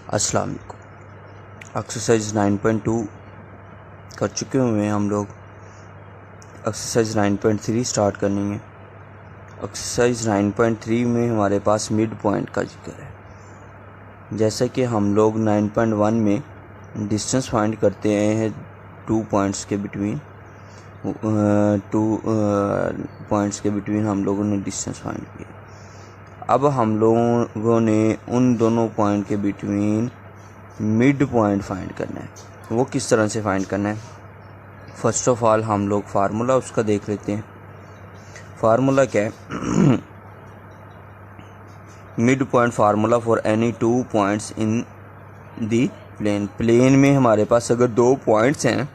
अस्सलाम वालेकुम। एक्सरसाइज 9.2 कर चुके हुए हैं हम लोग। एक्सरसाइज 9.3 स्टार्ट करनी है। एक्सरसाइज 9.3 में हमारे पास मिड पॉइंट का जिक्र है। जैसे कि हम लोग 9.1 में डिस्टेंस फाइंड करते हैं 2 पॉइंट्स के बिटवीन। 2 पॉइंट्स के बिटवीन हम लोगों ने डिस्टेंस फाइंड किया। अब हम लोगों ने उन दोनों पॉइंट के बिटवीन मिड पॉइंट फाइंड करना है। वो किस तरह से फाइंड करना है? फर्स्ट ऑफ ऑल हम लोग फार्मूला उसका देख लेते हैं। फार्मूला क्या है? Mid point formula for any 2 points in the plane. Plane में हमारे पास अगर 2 पॉइंट्स हैं,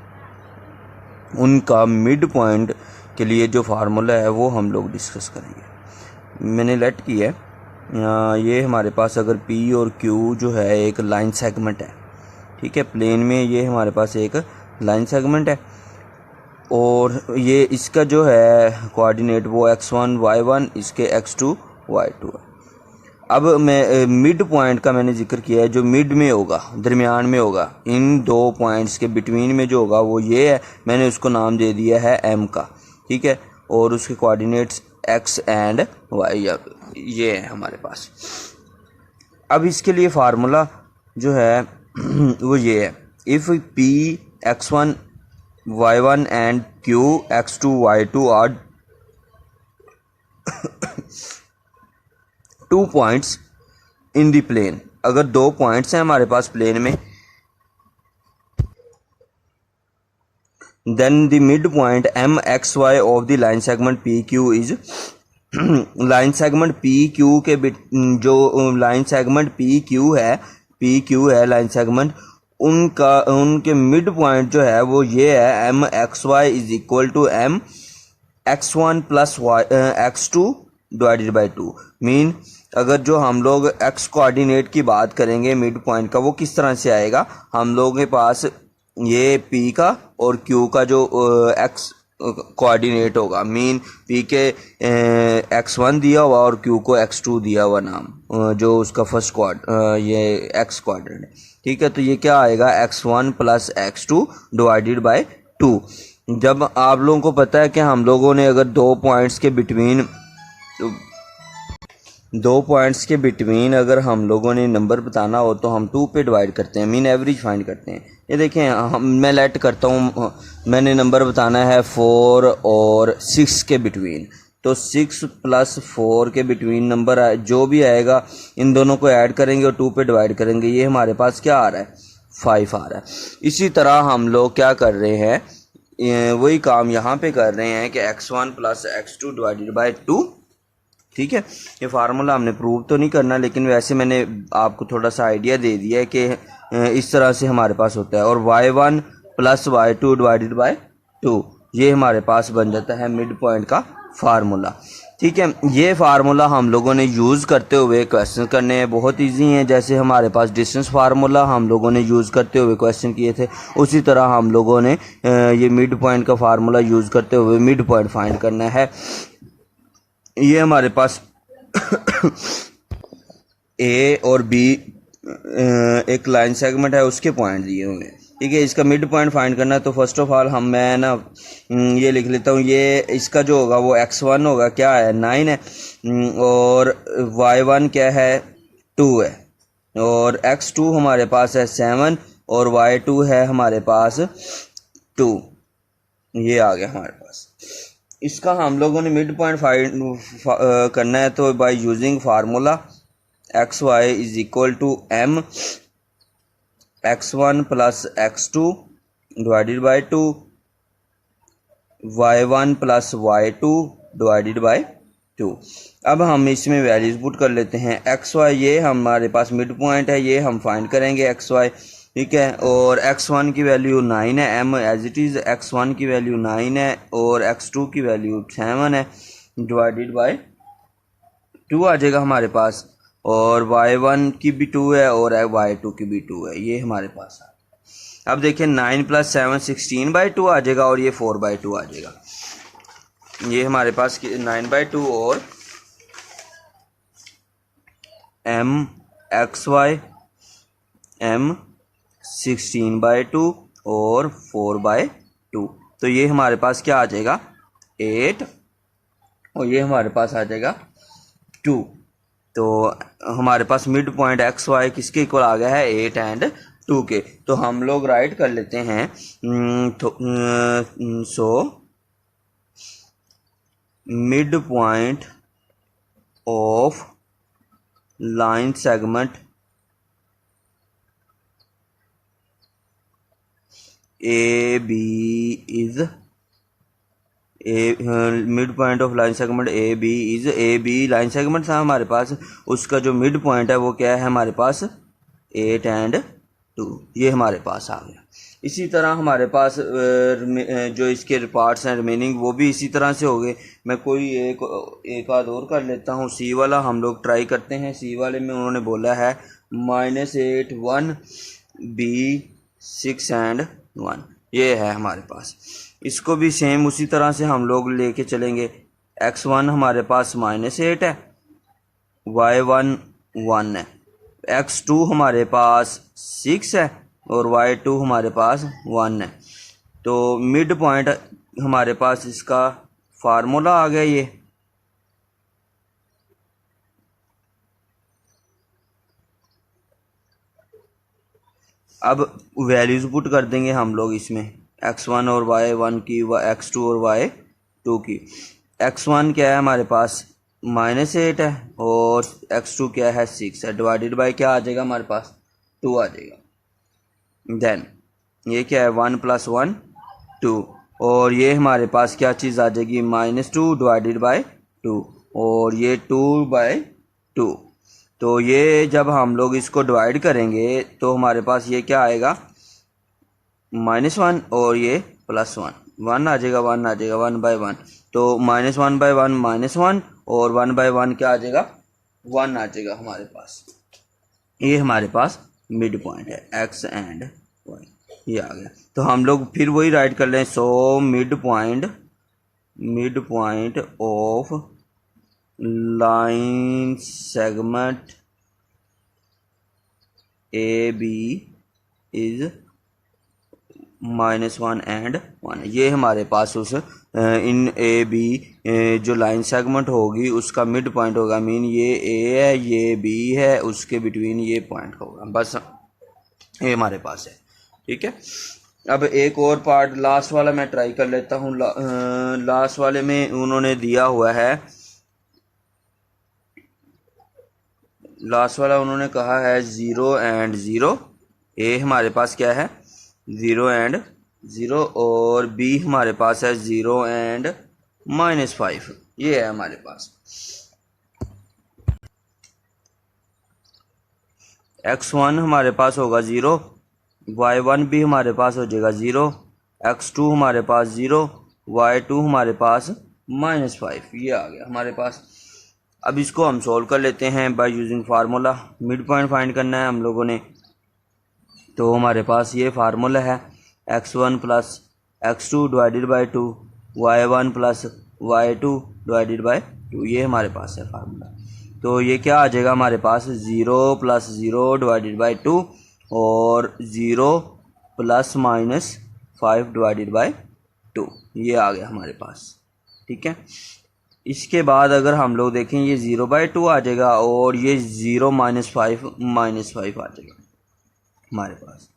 उनका मिड पॉइंट के लिए जो फार्मूला है वो हम लोग डिस्कस करेंगे। मैंने लेट की है। ये हमारे पास अगर P और Q जो है एक लाइन सेगमेंट है, ठीक है। प्लेन में ये हमारे पास एक लाइन सेगमेंट है और ये इसका जो है कोऑर्डिनेट वो x1 y1, इसके x2 y2 है। अब मैं मिड पॉइंट का मैंने जिक्र किया है, जो मिड में होगा, दरमियान में होगा, इन 2 पॉइंट्स के बिटवीन में जो होगा वो ये है। मैंने उसको नाम दे दिया है M का, ठीक है। और उसके कोऑर्डिनेट्स x एंड y ये है हमारे पास। अब इसके लिए फार्मूला जो है वो ये है, if P x1 y1 and Q x2 y2 are 2 points in the plane. अगर 2 पॉइंट्स हैं हमारे पास प्लेन में, then the mid point MXY of the line segment PQ is line segment PQ के जो लाइन सेगमेंट PQ है line segment, उनके mid point जो है वो ये है MXY is equal to MX1 plus X2 divided by 2। Mean अगर जो हम लोग x कोऑर्डिनेट की बात करेंगे मिड पॉइंट का, वो किस तरह से आएगा? हम लोगों के पास ये P का और Q का जो x कोऑर्डिनेट होगा, मीन P के x1 दिया हुआ और Q को x2 दिया हुआ नाम, जो उसका फर्स्ट ये x कोऑर्डिनेट, ठीक है। तो ये क्या आएगा? x1 plus x2 divided by 2। जब आप लोगों को पता है कि हम लोगों ने अगर 2 पॉइंट्स के बिटवीन अगर हम लोगों ने नंबर बताना हो तो हम 2 पे डिवाइड करते हैं, मीन एवरेज फाइंड करते हैं। ये देखें, मैं लेट करता हूँ, मैंने नंबर बताना है 4 और 6 के बिटवीन, तो 6 प्लस 4 के बिटवीन नंबर जो भी आएगा, इन दोनों को ऐड करेंगे और 2 पे डिवाइड करेंगे। ये हमारे पास क्या आ रहा है? 5 आ रहा है। इसी तरह हम लोग क्या कर रहे हैं, वही काम यहाँ पे कर रहे हैं कि x1 plus x2 divided by 2, ठीक है। ये फार्मूला हमने प्रूव तो नहीं करना, लेकिन वैसे मैंने आपको थोड़ा सा आइडिया दे दिया है कि इस तरह से हमारे पास होता है। और y1 plus y2 divided by 2, ये हमारे पास बन जाता है मिड पॉइंट का फार्मूला, ठीक है। ये फार्मूला हम लोगों ने यूज़ करते हुए क्वेश्चन करने हैं, बहुत इजी हैं। जैसे हमारे पास डिस्टेंस फार्मूला हम लोगों ने यूज़ करते हुए क्वेश्चन किए थे, उसी तरह हम लोगों ने ये मिड पॉइंट का फार्मूला यूज़ करते हुए मिड पॉइंट फाइंड करना है। ये हमारे पास A और B एक लाइन सेगमेंट है, उसके पॉइंट दिए हुए हैं, ठीक है। इसका मिड पॉइंट फाइंड करना है तो फर्स्ट ऑफ ऑल मैं ना ये लिख लेता हूँ। ये इसका जो होगा वो x1 होगा, क्या है? 9 है। और y1 क्या है? 2 है। और x2 हमारे पास है 7 और y2 है हमारे पास 2। ये आ गया हमारे पास। इसका हम लोगों ने मिड पॉइंट फाइंड करना है, तो by using formula XY is equal to M x1 plus x2 divided by 2, y1 plus y2 divided by 2। अब हम इसमें वैल्यूज पुट कर लेते हैं। XY ये हमारे पास मिड पॉइंट है, ये हम फाइंड करेंगे XY, ठीक है। और x1 की वैल्यू 9 है, M as it is. x1 की वैल्यू 9 है और x2 की वैल्यू 7 है, डिवाइडेड बाय 2 आ जाएगा हमारे पास। और y1 की भी 2 है और y2 की भी 2 है, ये हमारे पास है। अब देखिए 9 प्लस 7 16/2 आ जाएगा और ये 4/2 आ जाएगा। ये हमारे पास 9/2 और MXY m 16/2 और 4/2। तो ये हमारे पास क्या आ जाएगा 8 और ये हमारे पास आ जाएगा 2। तो हमारे पास मिड पॉइंट एक्स वाई किसके इक्वल आ गया है 8 एंड 2 के। तो हम लोग राइट कर लेते हैं so mid point of line segment A B is mid point of line segment A B is A B line segment था हमारे पास, उसका जो मिड पॉइंट है वो क्या है हमारे पास 8 एंड 2, ये हमारे पास आ गया। इसी तरह हमारे पास जो इसके पार्ट्स हैं रिमेनिंग वो भी इसी तरह से हो गए। मैं कोई एक आध और कर लेता हूँ। सी वाला हम लोग ट्राई करते हैं। सी वाले में उन्होंने बोला है -8 1 B 6 एंड 1, ये है हमारे पास। इसको भी सेम उसी तरह से हम लोग लेके चलेंगे। x1 हमारे पास -8 है, y1 1 है, x2 हमारे पास 6 है और y2 हमारे पास 1 है। तो मिड पॉइंट हमारे पास इसका फार्मूला आ गया ये। अब वैल्यूज पुट कर देंगे हम लोग इसमें x1 और y1 की, x2 और y2 की। x1 क्या है हमारे पास -8 है और x2 क्या है 6 है, डिवाइडेड बाय क्या आ जाएगा हमारे पास 2 आ जाएगा। देन ये क्या है 1 + 1 2 और ये हमारे पास क्या चीज़ आ जाएगी -2 डिवाइडेड बाय 2 और ये 2/2। तो ये जब हम लोग इसको डिवाइड करेंगे तो हमारे पास ये क्या आएगा -1 और ये +1, 1 आ जाएगा 1 आ जाएगा 1/1। तो -1/1 -1 और 1/1 क्या आ जाएगा 1 आ जाएगा हमारे पास। ये हमारे पास मिड पॉइंट है x एंड y, ये आ गया। तो हम लोग फिर वही राइट कर लें। So mid point of line segment A B is -1 and 1। ये हमारे पास उस इन ए बी जो लाइन सेगमेंट होगी उसका मिड पॉइंट होगा। मीन ये ए है ये बी है, उसके बिटवीन ये पॉइंट होगा। बस ये हमारे पास है, ठीक है। अब एक और पार्ट लास्ट वाला मैं ट्राई कर लेता हूँ। लास्ट वाले में उन्होंने दिया हुआ है, लास्ट वाला उन्होंने कहा है 0 एंड 0। ए हमारे पास क्या है 0 एंड 0 और बी हमारे पास है 0 एंड -5। ये है हमारे पास। x1 हमारे पास होगा 0, y1 भी हमारे पास हो जाएगा 0, x2 हमारे पास 0, y2 हमारे पास -5। ये आ गया हमारे पास। अब इसको हम सॉल्व कर लेते हैं bye using formula. Mid point find करना है हम लोगों ने। तो हमारे पास ये फार्मूला है x1 + x2 divided by 2, y1 + y2 divided by 2। ये हमारे पास है फार्मूला। तो ये क्या आ जाएगा हमारे पास 0 + 0 डिवाइडेड बाय 2 और 0 ± 5 डिवाइडेड बाय 2। ये आ गया हमारे पास, ठीक है। इसके बाद अगर हम लोग देखें ये 0/2 आ जाएगा और ये 0 - 5 आ जाएगा हमारे पास,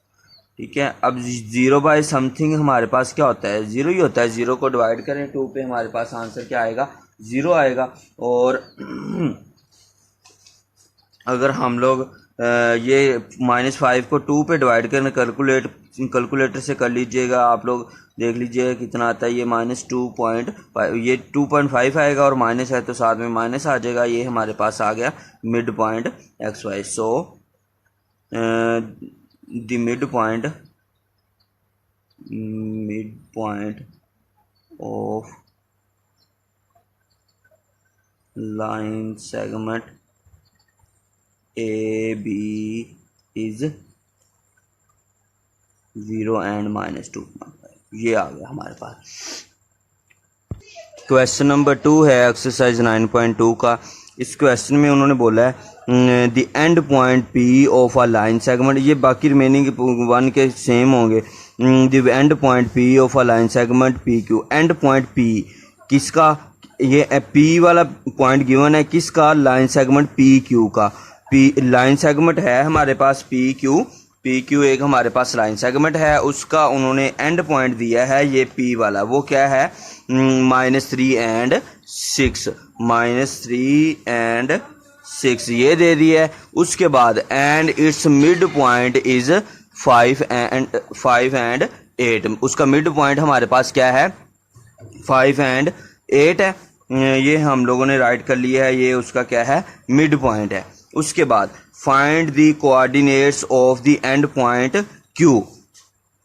ठीक है। अब 0/समथिंग हमारे पास क्या होता है 0 ही होता है। 0 को डिवाइड करें 2 पे हमारे पास आंसर क्या आएगा 0 आएगा। और अगर हम लोग ये -5 को 2 पे डिवाइड करें कैलकुलेटर से कर लीजिएगा, आप लोग देख लीजिएगा कितना आता है। ये -2.5 ये 2.5 आएगा और माइनस है तो साथ में माइनस आ जाएगा। ये हमारे पास आ गया mid point XY। So the mid point of line segment AB is 0 and -2.5। ये आ गया हमारे पास। क्वेश्चन नंबर 2 है एक्सरसाइज 9.2 का। इस क्वेश्चन में उन्होंने बोला है the end point P of a line segment, ये बाकी रिमेनिंग वन के सेम होंगे। The end point P of a line segment P Q, and point P किसका, ये पी वाला पॉइंट गिवन है किसका, लाइन सेगमेंट पी क्यू का। पी लाइन सेगमेंट है हमारे पास पी क्यू एक हमारे पास लाइन सेगमेंट है, उसका उन्होंने एंड पॉइंट दिया है ये पी वाला, वो क्या है -3 and 6, -3 and 6 ये दे दी है। उसके बाद and it's mid point is 5 and 8, उसका मिड पॉइंट हमारे पास क्या है 5 and 8 है, ये हम लोगों ने राइट कर लिया है, ये उसका क्या है मिड पॉइंट है। उसके बाद find the coordinates of the end point Q,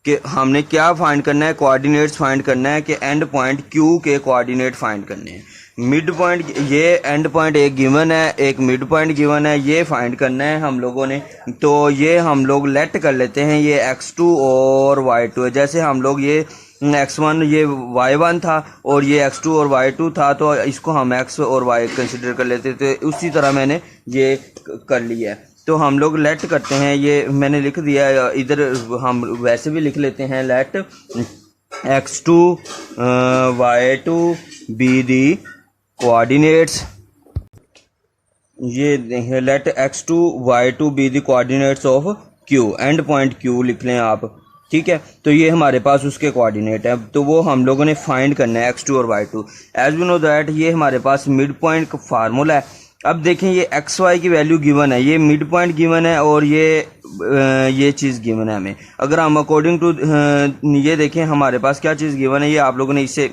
कि हमने क्या फाइंड करना है, कोऑर्डिनेट्स फाइंड करना है कि एंड पॉइंट क्यू के कोऑर्डिनेट फाइंड करने हैं। मिड पॉइंट, ये एंड पॉइंट एक गिवन है, एक मिड पॉइंट गिवन है, ये फाइंड करना है हम लोगों ने। तो ये हम लोग लेट कर लेते हैं, ये x2 और y2 है। जैसे हम लोग ये x1 ये y1 था और ये x2 और y2 था, तो इसको हम x और y कंसिडर कर लेते थे, उसी तरह मैंने ये कर लिया है। तो हम लोग लेट करते हैं, ये मैंने लिख दिया है, इधर हम वैसे भी लिख लेते हैं, let x2 y2 be the coordinates, ये let x2 y2 be the coordinates of q, and point q लिख लें आप, ठीक है। तो ये हमारे पास उसके कोऑर्डिनेट है, तो वो हम लोगों ने फाइंड करना है x2 और y2। As we know that ये हमारे पास मिड पॉइंट का फार्मूला है। अब देखें ये एक्स वाई की वैल्यू गिवन है, ये मिड पॉइंट गिवन है और ये चीज़ गिवन है हमें। अगर हम अकॉर्डिंग टू ये देखें हमारे पास क्या चीज़ गिवन है, ये आप लोगों ने इसे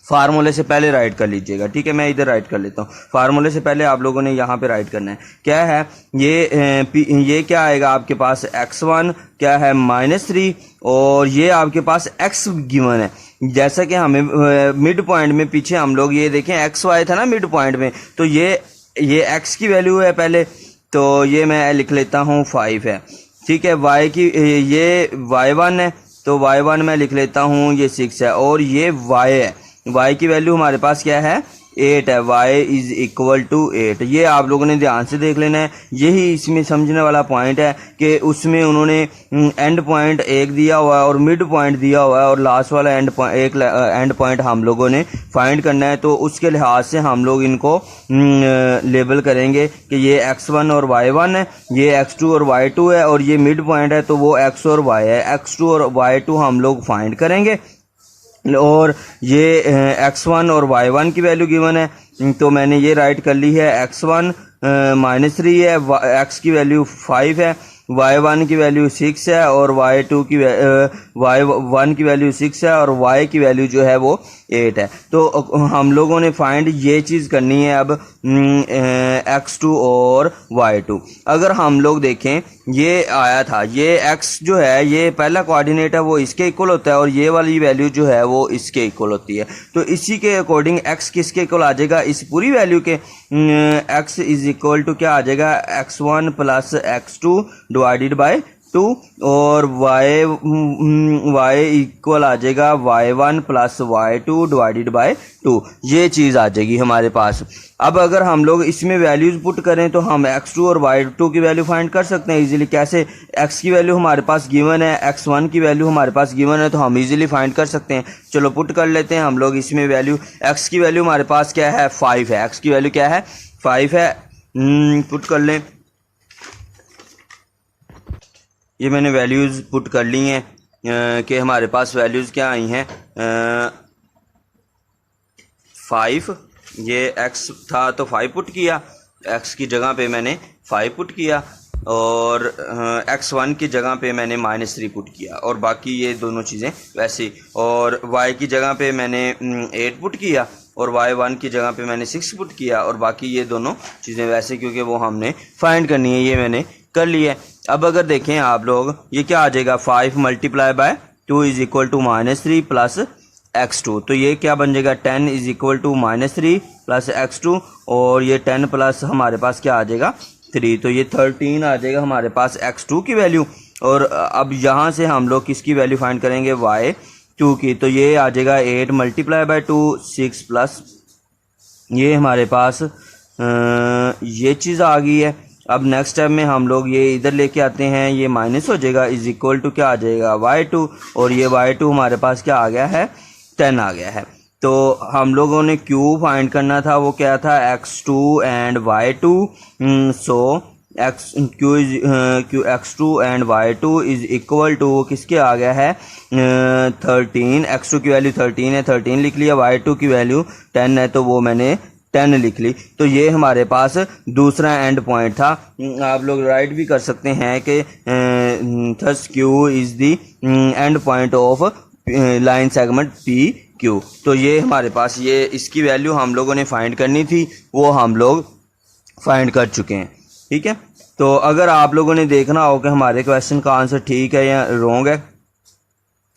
फार्मूले से पहले राइट कर लीजिएगा, ठीक है। मैं इधर राइट कर लेता हूँ, फार्मूले से पहले आप लोगों ने यहाँ पे राइट करना है। क्या है ये क्या आएगा आपके पास, x1 क्या है -3 और ये आपके पास x गिवन है। जैसा कि हमें मिड पॉइंट में पीछे हम लोग ये देखें एक्स वाई था ना मिड पॉइंट में, तो ये x की वैल्यू है पहले, तो ये मैं लिख लेता हूँ 5 है, ठीक है। y की ये y1 है, तो y1 मैं लिख लेता हूँ ये 6 है, और ये y है, y की वैल्यू हमारे पास क्या है 8 है, y इज इक्वल टू 8। ये आप लोगों ने ध्यान से देख लेना है, यही इसमें समझने वाला पॉइंट है कि उसमें उन्होंने एंड पॉइंट एक दिया हुआ है और मिड पॉइंट दिया हुआ है और लास्ट वाला एंड पॉइंट हम लोगों ने फाइंड करना है। तो उसके लिहाज से हम लोग इनको लेबल करेंगे कि ये x1 और y1 है, ये x2 और y2 है, और ये मिड पॉइंट है तो वो x और y है। x2 और y2 हम लोग फाइंड करेंगे, और ये x1 और y1 की वैल्यू गिवन है, तो मैंने ये राइट कर ली है। x1 -3 है, x की वैल्यू 5 है, y1 की वैल्यू 6 है, और y1 की वैल्यू 6 है, और y की वैल्यू जो है वो 8 है। तो हम लोगों ने फाइंड ये चीज़ करनी है अब x2 और y2। अगर हम लोग देखें ये आया था, ये x जो है ये पहला कोऑर्डिनेट है वो इसके इक्वल होता है, और ये वाली वैल्यू जो है वो इसके इक्वल होती है। तो इसी के अकॉर्डिंग x किसके इक्वल आ जाएगा, इस पूरी वैल्यू के x इज इक्वल टू क्या आ जाएगा, x1 plus x2 divided by 2, और y इक्वल आ जाएगा y1 plus y2 divided by 2। ये चीज़ आ जाएगी हमारे पास। अब अगर हम लोग इसमें वैल्यूज पुट करें तो हम x2 और y2 की वैल्यू फाइंड कर सकते हैं इजीली। कैसे, x की वैल्यू हमारे पास गिवन है, x1 की वैल्यू हमारे पास गिवन है, तो हम इजीली फाइंड कर सकते हैं। चलो पुट कर लेते हैं हम लोग इसमें वैल्यू। x की वैल्यू हमारे पास क्या है 5 है, x की वैल्यू क्या है 5 है, पुट कर लें। ये मैंने वैल्यूज़ पुट कर ली हैं कि हमारे पास वैल्यूज़ क्या आई हैं 5, ये x था तो 5 पुट किया, x की जगह पे मैंने 5 पुट किया, और x1 की जगह पे मैंने -3 पुट किया, और बाकी ये दोनों चीज़ें वैसे। और y की जगह पे मैंने 8 पुट किया, और y1 की जगह पे मैंने 6 पुट किया, और बाकी ये दोनों चीज़ें वैसे, क्योंकि वो हमने फाइंड करनी है, ये मैंने कर लिया है। अब अगर देखें आप लोग, ये क्या आ जाएगा 5 multiply by 2 is equal to -3 plus x2, तो ये क्या बन जाएगा 10 is equal to -3 plus x2, और ये 10 प्लस हमारे पास क्या आ जाएगा 3, तो ये 13 आ जाएगा हमारे पास x2 की वैल्यू। और अब यहाँ से हम लोग किसकी वैल्यू फाइंड करेंगे y2 की, तो ये आ जाएगा 8 मल्टीप्लाई बाय 2 6 प्लस ये हमारे पास ये चीज़ आ गई है। अब नेक्स्ट स्टेप में हम लोग ये इधर लेके आते हैं, ये माइनस हो जाएगा, इज इक्वल टू क्या आ जाएगा y2, और ये y2 हमारे पास क्या आ गया है 10 आ गया है। तो हम लोगों ने q फाइंड करना था, वो क्या था x2 and y2। So x2 and y2 is equal to किसके आ गया है 13। x2 की वैल्यू 13 है, 13 लिख लिया, y2 की वैल्यू 10 है तो वो मैंने 10 लिख ली। तो ये हमारे पास दूसरा एंड पॉइंट था। आप लोग राइट भी कर सकते हैं कि thus q is the end point of line segment P Q. तो ये हमारे पास ये इसकी वैल्यू हम लोगों ने फाइंड करनी थी, वो हम लोग फाइंड कर चुके हैं। ठीक है, तो अगर आप लोगों ने देखना हो कि हमारे क्वेश्चन का आंसर ठीक है या रॉन्ग है,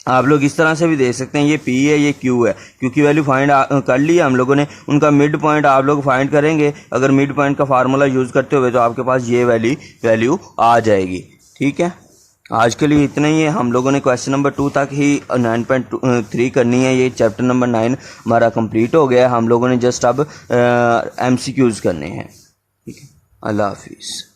आप लोग इस तरह से भी देख सकते हैं, ये P है ये Q है, Q की वैल्यू फाइंड कर ली है हम लोगों ने, उनका मिड पॉइंट आप लोग फाइंड करेंगे। अगर मिड पॉइंट का फार्मूला यूज़ करते हुए तो आपके पास ये वैल्यू आ जाएगी। ठीक है, आज के लिए इतना ही है। हम लोगों ने क्वेश्चन नंबर 2 तक ही 9.3 करनी है। ये चैप्टर नंबर 9 हमारा कंप्लीट हो गया है। हम लोगों ने जस्ट अब MCQs करने हैं। ठीक है, अल्लाह हाफिज़।